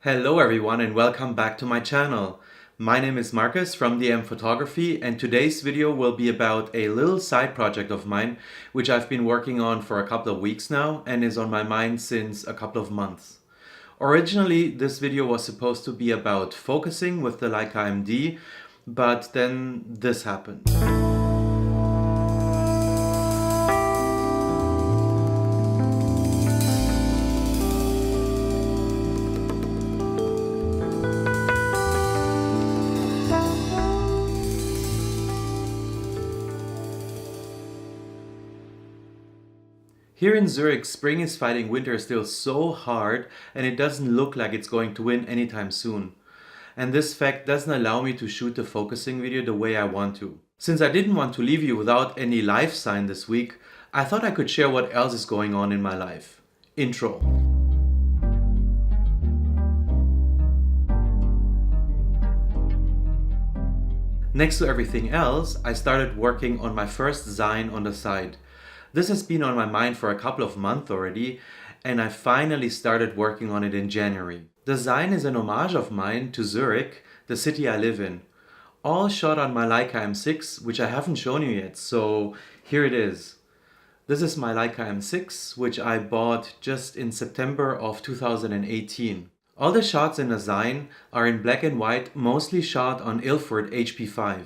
Hello everyone and welcome back to my channel. My name is Marcus from DM Photography, and today's video will be about a little side project of mine which I've been working on for a couple of weeks now and is on my mind since a couple of months. Originally this video was supposed to be about focusing with the Leica MD, but then this happened. Here in Zurich, spring is fighting winter still so hard, and it doesn't look like it's going to win anytime soon. And this fact doesn't allow me to shoot the focusing video the way I want to. Since I didn't want to leave you without any life sign this week, I thought I could share what else is going on in my life. Intro. Next to everything else, I started working on my first ZINE on the side. This has been on my mind for a couple of months already, and I finally started working on it in January. The ZINE is an homage of mine to Zurich, the city I live in. All shot on my Leica M6, which I haven't shown you yet, so here it is. This is my Leica M6, which I bought just in September of 2018. All the shots in the ZINE are in black and white, mostly shot on Ilford HP5.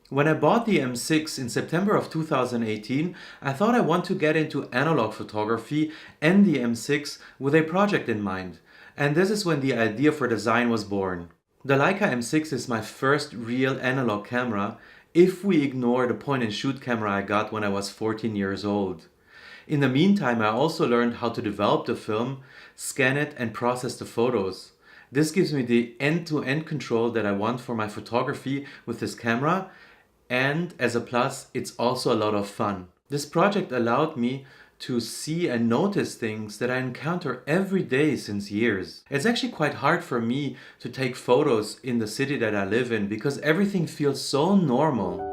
When I bought the M6 in September of 2018, I thought I want to get into analog photography and the M6 with a project in mind. And this is when the idea for the ZINE was born. The Leica M6 is my first real analog camera, if we ignore the point and shoot camera I got when I was 14 years old. In the meantime, I also learned how to develop the film, scan it and process the photos. This gives me the end-to-end control that I want for my photography with this camera. And as a plus, it's also a lot of fun. This project allowed me to see and notice things that I encounter every day since years. It's actually quite hard for me to take photos in the city that I live in because everything feels so normal.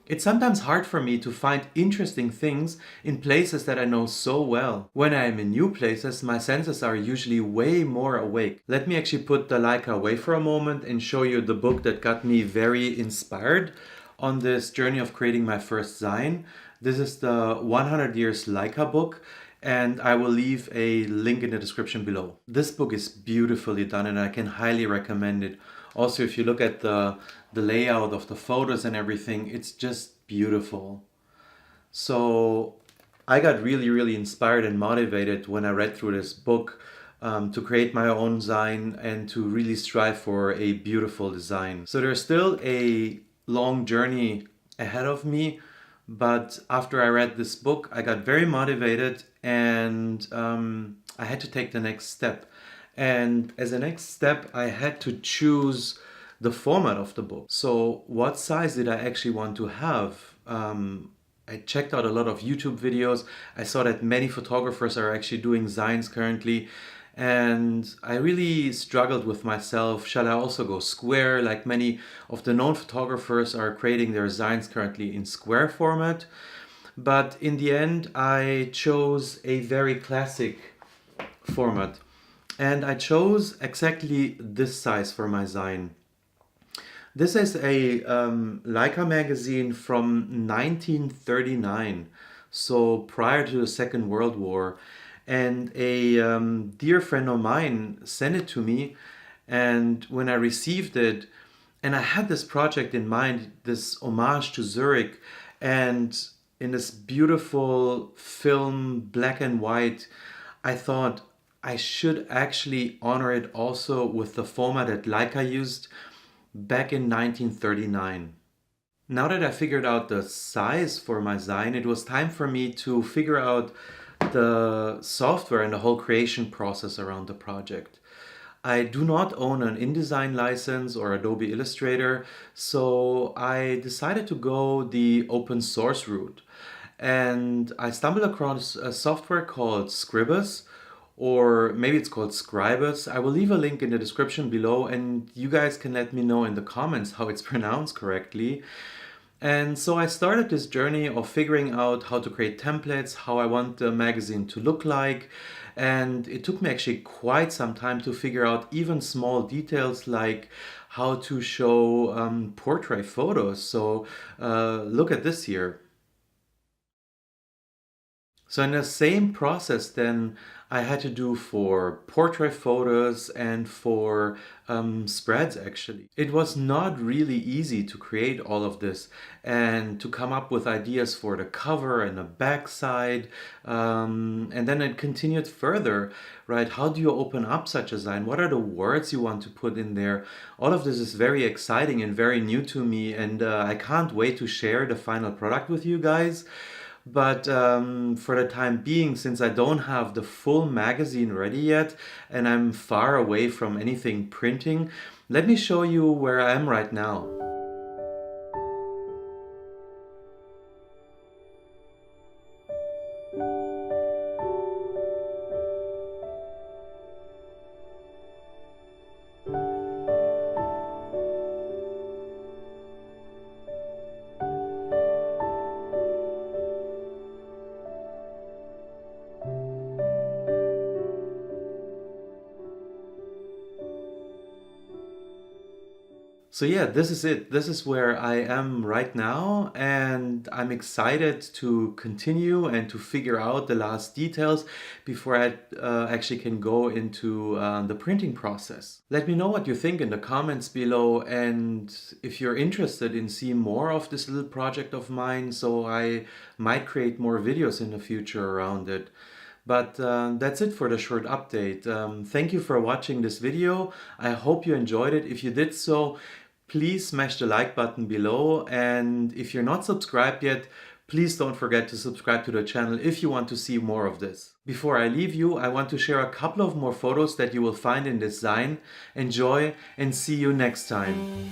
It's sometimes hard for me to find interesting things in places that I know so well. When I am in new places, my senses are usually way more awake. Let me actually put the Leica away for a moment and show you the book that got me very inspired on this journey of creating my first ZINE. This is the 100 Years Leica book, and I will leave a link in the description below. This book is beautifully done and I can highly recommend it. Also, if you look at the layout of the photos and everything, it's just beautiful. So I got really inspired and motivated when I read through this book to create my own ZINE and to really strive for a beautiful design. So there's still a long journey ahead of me, but after I read this book, I got very motivated and I had to take the next step. And as a next step, I had to choose the format of the book. So what size did I actually want to have? I checked out a lot of YouTube videos. I saw that many photographers are actually doing ZINEs currently. And I really struggled with myself. Shall I also go square, like many of the known photographers are creating their ZINEs currently in square format? But in the end, I chose a very classic format. And I chose exactly this size for my ZINE. This is a Leica magazine from 1939. so prior to the Second World War. And a dear friend of mine sent it to me, and when I received it, and I had this project in mind, this homage to Zurich, and in this beautiful film, black and white, I thought I should actually honor it also with the format that Leica used back in 1939. Now that I figured out the size for my ZINE, it was time for me to figure out the software and the whole creation process around the project. I do not own an InDesign license or Adobe Illustrator, so I decided to go the open source route. And I stumbled across a software called Scribus, or maybe it's called Scribus. I will leave a link in the description below, and you guys can let me know in the comments how it's pronounced correctly. And so I started this journey of figuring out how to create templates, how I want the magazine to look like. And it took me actually quite some time to figure out even small details like how to show portrait photos. So look at this here. So in the same process then I had to do for portrait photos and for spreads actually. It was not really easy to create all of this and to come up with ideas for the cover and the backside. And then it continued further, right? How do you open up such a ZINE? What are the words you want to put in there? All of this is very exciting and very new to me, and I can't wait to share the final product with you guys. But for the time being, since I don't have the full magazine ready yet and I'm far away from anything printing, let me show you where I am right now. So yeah, this is it. This is where I am right now, and I'm excited to continue and to figure out the last details before I actually can go into the printing process. Let me know what you think in the comments below, and if you're interested in seeing more of this little project of mine, so I might create more videos in the future around it. But that's it for the short update. Thank you for watching this video. I hope you enjoyed it. If you did so, please smash the like button below, and if you're not subscribed yet, please don't forget to subscribe to the channel if you want to see more of this. Before I leave you, I want to share a couple of more photos that you will find in this ZINE. Enjoy and see you next time.